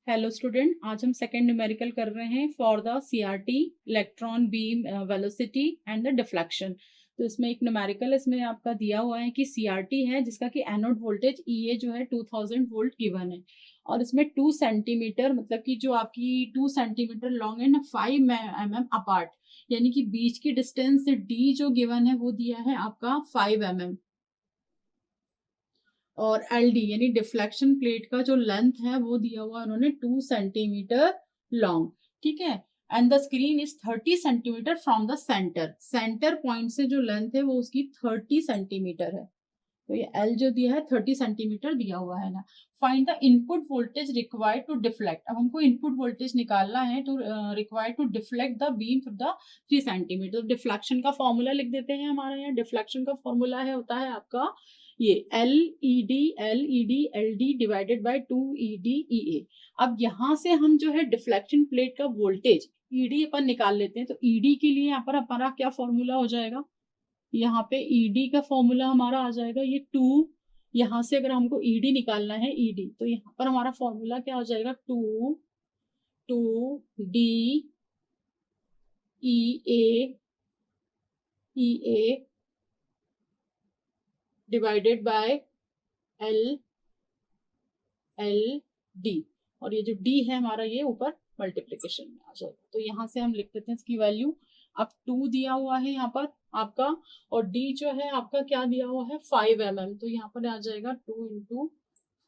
Hello student, आज हम second numerical कर रहे हैं for the CRT electron beam velocity and the deflection. तो इसमें एक न्यूमेरिकल इसमें आपका दिया हुआ है कि सीआरटी है जिसका कि एनोड वोल्टेज ईए जो है 2000 वोल्ट गिवन है और इसमें 2 सेंटीमीटर मतलब कि जो आपकी 2 centimetre long and 5 mm apart, यानी कि बीच की डिस्टेंस डी जो गिवन है वो दिया है आपका 5 mm। और एल डी यानी डिफ्लेक्शन प्लेट का जो लेंथ है वो दिया हुआ उन्होंने 2 सेंटीमीटर लॉन्ग। ठीक है, and the screen is 30 centimetre from the centre. Centre point से जो लेंथ है वो उसकी 30 सेंटीमीटर है। तो ये एल जो दिया है 30 सेंटीमीटर दिया हुआ है ना। Find the input voltage required to deflect. अब हमको इनपुट वोल्टेज निकालना है to required to deflect the beam through the 3 centimetre. Deflection का फॉर्मूला लिख देते हैं। हमारे यहाँ डिफ्लेक्शन का फॉर्मूला है होता है आपका ये L E D L D divided by 2 E D E A. अब यहाँ से हम जो है डिफ्लेक्शन प्लेट का वोल्टेज ईडी अपन निकाल लेते हैं। तो ईडी के लिए यहाँ पर हमारा क्या फॉर्मूला हो जाएगा, यहाँ पे ईडी का फॉर्मूला हमारा आ जाएगा ये 2। यहाँ से अगर हमको ईडी निकालना है ईडी, तो यहाँ पर हमारा फॉर्मूला क्या हो जाएगा 2 D E A divided by L D. और ये जो डी है हमारा ये ऊपर मल्टीप्लीकेशन में आ जाएगा। तो यहाँ से हम लिख देते हैं इसकी वैल्यू। अब 2 दिया हुआ है यहाँ पर आपका, और डी जो है आपका क्या दिया हुआ है 5 mm। तो यहाँ पर आ जाएगा 2 इंटू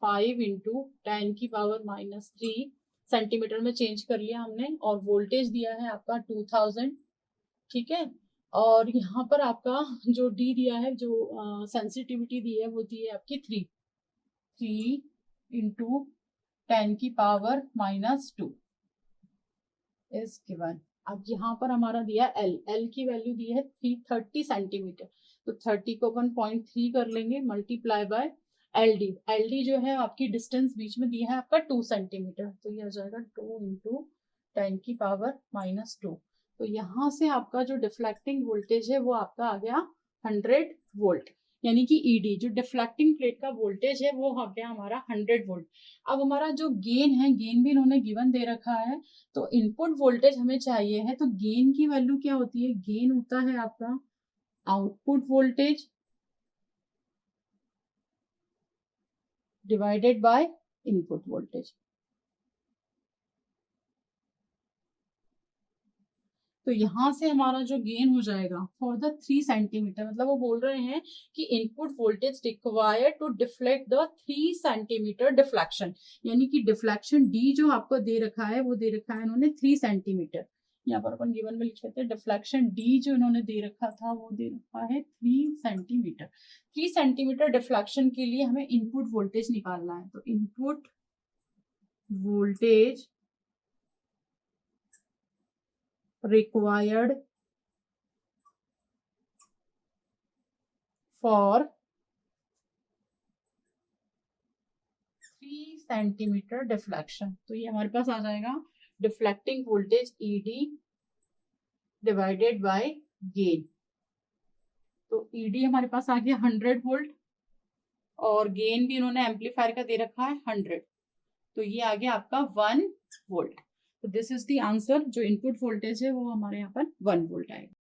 5 इंटू 10 की पावर -3 सेंटीमीटर में चेंज कर लिया हमने। और वोल्टेज दिया है आपका 2000। ठीक है, और यहाँ पर आपका जो डी दिया है, जो सेंसिटिविटी दी है वो दी है आपकी 3 इंटू 10 की पावर -2 इज गिवन। अब यहाँ पर हमारा दिया एल की वैल्यू दी है 330 सेंटीमीटर। तो 30 को 1.3 कर लेंगे मल्टीप्लाई बाय एल डी जो है आपकी डिस्टेंस बीच में दिया है आपका 2 सेंटीमीटर। तो ये आ जाएगा 2 इंटू 10 की पावर -2। तो यहाँ से आपका जो डिफ्लेक्टिंग वोल्टेज है वो आपका आ गया 100 वोल्ट, यानी कि ईडी जो डिफ्लेक्टिंग प्लेट का वोल्टेज है वो आ गया हमारा 100 वोल्ट। अब हमारा जो गेन है, गेन भी इन्होंने गिवन दे रखा है। तो इनपुट वोल्टेज हमें चाहिए है, तो गेन की वैल्यू क्या होती है, गेन होता है आपका output voltage divided by input voltage. तो यहां से हमारा जो गेन हो जाएगा फॉर द 3 सेंटीमीटर, मतलब वो बोल रहे हैं कि input voltage required to deflect the 3 centimetre deflection, यानी कि डिफ्लेक्शन डी जो आपको दे रखा है वो दे रखा है इन्होंने 3 सेंटीमीटर। यहाँ पर अपन गिवन में लिख लेते हैं डिफ्लेक्शन डी जो इन्होंने दे रखा था वो दे रखा है 3 सेंटीमीटर। 3 सेंटीमीटर डिफ्लेक्शन के लिए हमें इनपुट वोल्टेज निकालना है। तो input voltage required for 3 centimetre deflection. तो ये हमारे पास आ जाएगा deflecting voltage ED divided by gain. तो ईडी हमारे पास आ गया 100 वोल्ट और गेन भी इन्होंने एम्पलीफायर का दे रखा है 100। तो ये आ गया आपका 1 वोल्ट। तो दिस इज द आंसर। जो इनपुट वोल्टेज है वो हमारे यहाँ पर 1 वोल्ट आएगा।